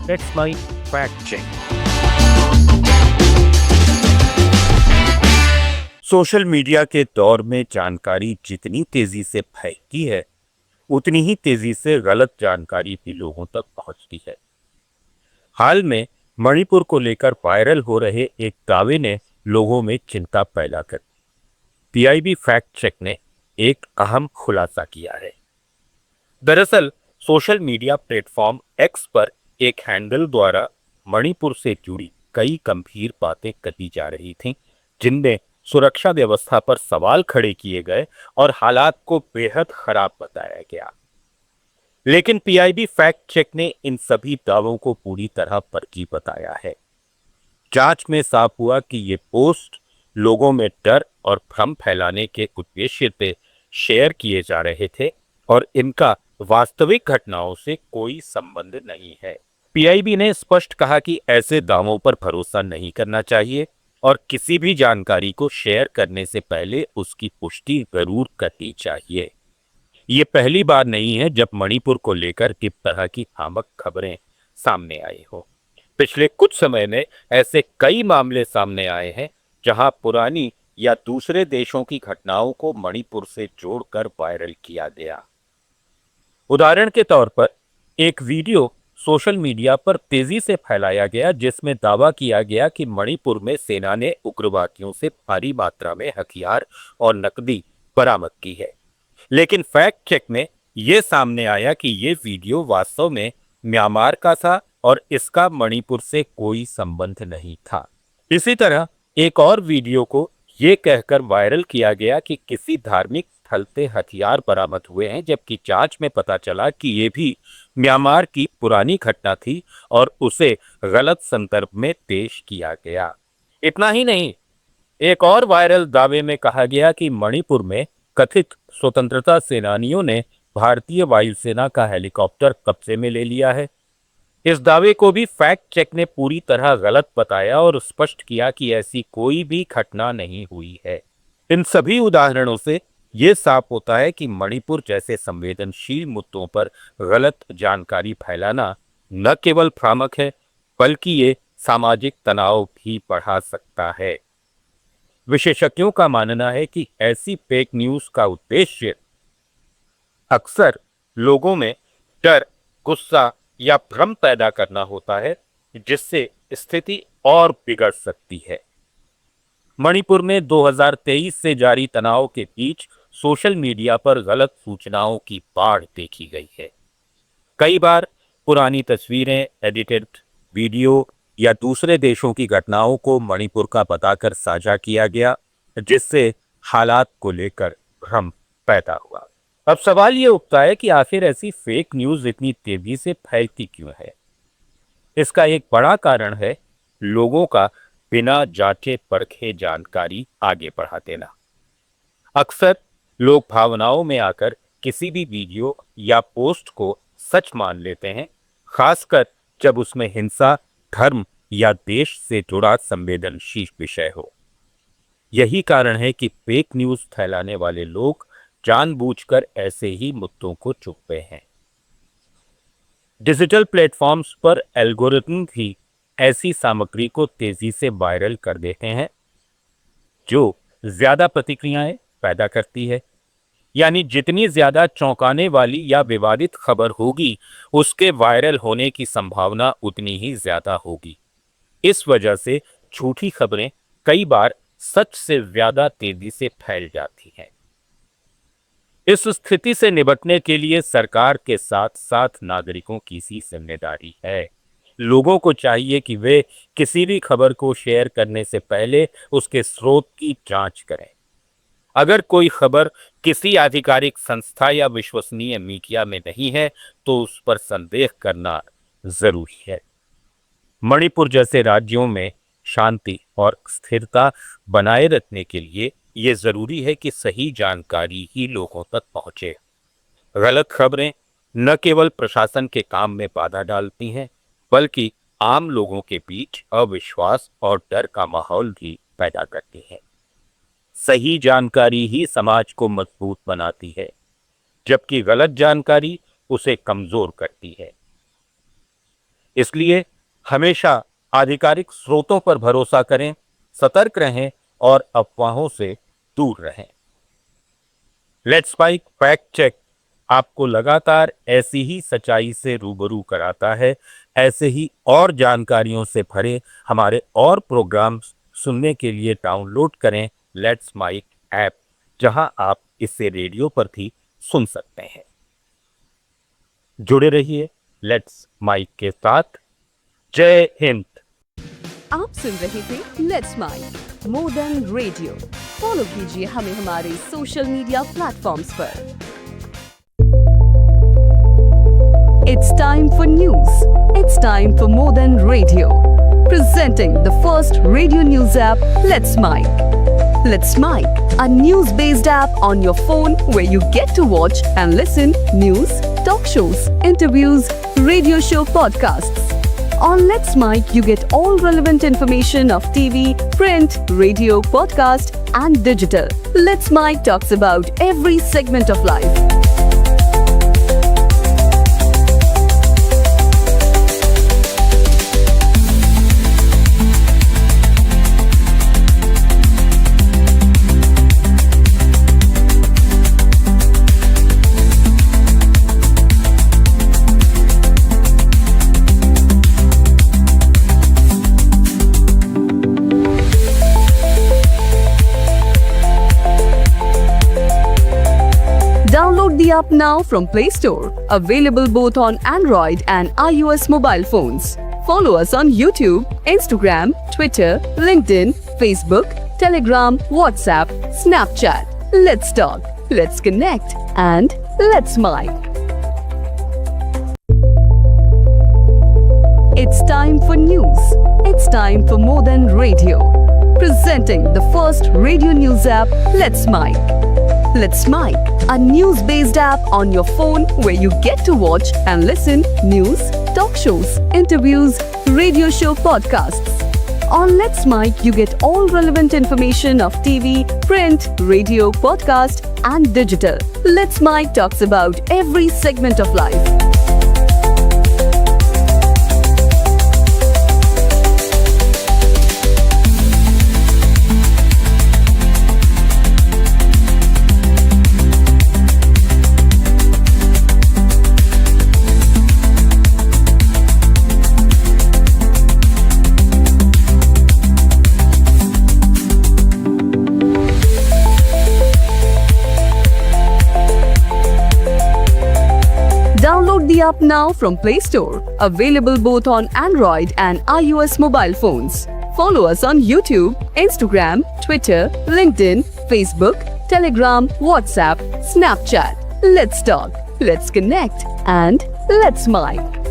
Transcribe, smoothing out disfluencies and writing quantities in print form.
That's my fact check. Social media के दौर में जानकारी जितनी तेजी से फैलती है, उतनी ही तेजी से गलत जानकारी भी लोगों तक पहुंचती है। हाल में मणिपुर को लेकर वायरल हो रहे एक दावे ने लोगों में चिंता पैदा कर दी। पीआईबी फैक्ट चेक ने एक अहम खुलासा किया है। दरअसल सोशल मीडिया प्लेटफॉर्म एक्स पर एक हैंडल द्वारा मणिपुर से जुड़ी कई गंभीर बातें कही जा रही थीं, जिनमें सुरक्षा व्यवस्था पर सवाल खड़े किए गए और हालात को बेहद खराब बताया गया। लेकिन पीआईबी फैक्ट चेक ने इन सभी दावों को पूरी तरह फर्जी बताया है। जांच में साफ हुआ कि ये पोस्ट लोगों में डर और भ्रम फैलाने के उद्देश्य से शेयर किए जा रहे थे और इनका वास्तविक घटनाओं से कोई संबंध नहीं है। पीआईबी ने स्पष्ट कहा कि ऐसे दावों पर भरोसा नहीं करना चाहिए और किसी भी जानकारी को शेयर करने से पहले उसकी पुष्टि जरूर करनी चाहिए। ये पहली बार नहीं है जब मणिपुर को लेकर किस तरह की भ्रामक खबरें सामने आई हो। पिछले कुछ समय में ऐसे कई मामले सामने आए हैं जहां पुरानी या दूसरे देशों की घटनाओं को मणिपुर से जोड़कर वायरल किया गया। उदाहरण के तौर पर एक वीडियो सोशल मीडिया पर तेजी से फैलाया गया जिसमें दावा किया गया कि मणिपुर में सेना ने उग्रवादियों से भारी मात्रा में हथियार और नकदी बरामद की है। लेकिन फैक्ट चेक में यह सामने आया कि यह वीडियो वास्तव में म्यांमार का था और इसका मणिपुर से कोई संबंध नहीं था। इसी तरह एक और वीडियो को यह कहकर वायरल किया गया कि किसी धार्मिक स्थल से हथियार बरामद हुए हैं, जबकि जांच में पता चला कि यह भी म्यांमार की पुरानी घटना थी और उसे गलत संदर्भ में पेश किया गया। इतना ही नहीं, एक और वायरल दावे में कहा गया कि मणिपुर में कथित स्वतंत्रता सेनानियों ने भारतीय वायुसेना का हेलीकॉप्टर कब्जे में ले लिया है। इस दावे को भी फैक्ट चेक ने पूरी तरह गलत बताया और स्पष्ट किया कि ऐसी कोई भी घटना नहीं हुई है। इन सभी उदाहरणों से ये साफ होता है कि मणिपुर जैसे संवेदनशील मुद्दों पर गलत जानकारी फैलाना न केवल भ्रामक है, बल्कि ये सामाजिक तनाव भी बढ़ा सकता है। विशेषज्ञों का मानना है कि ऐसी फेक न्यूज का उद्देश्य अक्सर लोगों में डर, गुस्सा या भ्रम पैदा करना होता है, जिससे स्थिति और बिगड़ सकती है। मणिपुर में 2023 से जारी तनाव के बीच सोशल मीडिया पर गलत सूचनाओं की बाढ़ देखी गई है। कई बार पुरानी तस्वीरें, एडिटेड वीडियो या दूसरे देशों की घटनाओं को मणिपुर का बताकर साझा किया गया, जिससे हालात को लेकर भ्रम पैदा हुआ। अब सवाल ये उठता है कि आखिर ऐसी फेक न्यूज इतनी तेजी से फैलती क्यों है। इसका एक बड़ा कारण है लोगों का बिना जांचे परखे जानकारी आगे बढ़ा देना। अक्सर लोग भावनाओं में आकर किसी भी वीडियो या पोस्ट को सच मान लेते हैं, खासकर जब उसमें हिंसा, धर्म या देश से जुड़ा संवेदनशील विषय हो। यही कारण है कि फेक न्यूज फैलाने वाले लोग जानबूझकर ऐसे ही मुद्दों को चुपते हैं। डिजिटल प्लेटफॉर्म्स पर एल्गोरिथम भी ऐसी सामग्री को तेजी से वायरल कर देते हैं जो ज्यादा प्रतिक्रियाएं पैदा करती है। यानी जितनी ज्यादा चौंकाने वाली या विवादित खबर होगी, उसके वायरल होने की संभावना उतनी ही ज्यादा होगी। इस वजह से झूठी खबरें कई बार सच से ज्यादा तेजी से फैल जाती हैं। इस स्थिति से निपटने के लिए सरकार के साथ साथ नागरिकों की सी जिम्मेदारी है। लोगों को चाहिए कि वे किसी भी खबर को शेयर करने से पहले उसके स्रोत की जांच करें। अगर कोई खबर किसी आधिकारिक संस्था या विश्वसनीय मीडिया में नहीं है, तो उस पर संदेह करना जरूरी है। मणिपुर जैसे राज्यों में शांति और स्थिरता बनाए रखने के लिए ये जरूरी है कि सही जानकारी ही लोगों तक पहुंचे। गलत खबरें न केवल प्रशासन के काम में बाधा डालती हैं, बल्कि आम लोगों के बीच अविश्वास और डर का माहौल भी पैदा करती हैं। सही जानकारी ही समाज को मजबूत बनाती है, जबकि गलत जानकारी उसे कमजोर करती है। इसलिए हमेशा आधिकारिक स्रोतों पर भरोसा करें, सतर्क रहें और अफवाहों से दूर रहें। लेट्स स्पाइक फैक्ट चेक आपको लगातार ऐसी ही सच्चाई से रूबरू कराता है। ऐसे ही और जानकारियों से भरे हमारे और प्रोग्राम्स सुनने के लिए डाउनलोड करें लेट्स माइक ऐप, जहां आप इसे रेडियो पर भी सुन सकते हैं। जुड़े रहिए लेट्स माइक के साथ। जय हिंद। आप सुन रहे थे let's mike more than radio. Follow कीजिए हमें हमारे सोशल मीडिया प्लेटफॉर्म्स पर। It's time for news. It's time for more than radio. Presenting the first radio news app, Let's Mic. Let's Mic, a news-based app on your phone where you get to watch and listen news, talk shows, interviews, radio show podcasts. On Let's Mic, you get all relevant information of TV, print, radio, podcast, and digital. Let's Mic talks about every segment of life. Download the app now from Play Store. Available both on Android and iOS mobile phones. Follow us on YouTube, Instagram, Twitter, LinkedIn, Facebook, Telegram, WhatsApp, Snapchat. Let's talk, let's connect, and let's mic. It's time for news. It's time for more than radio. Presenting the first radio news app, Let's Mic. Let's Mic, a news-based app on your phone where you get to watch and listen news, talk shows, interviews, radio show podcasts. On Let's Mic, you get all relevant information of TV, print, radio, podcast, and digital. Let's Mic talks about every segment of life. Download the app now from Play Store. Available both on Android and iOS mobile phones. Follow us on YouTube, Instagram, Twitter, LinkedIn, Facebook, Telegram, WhatsApp, Snapchat. Let's talk, let's connect, and let's mic.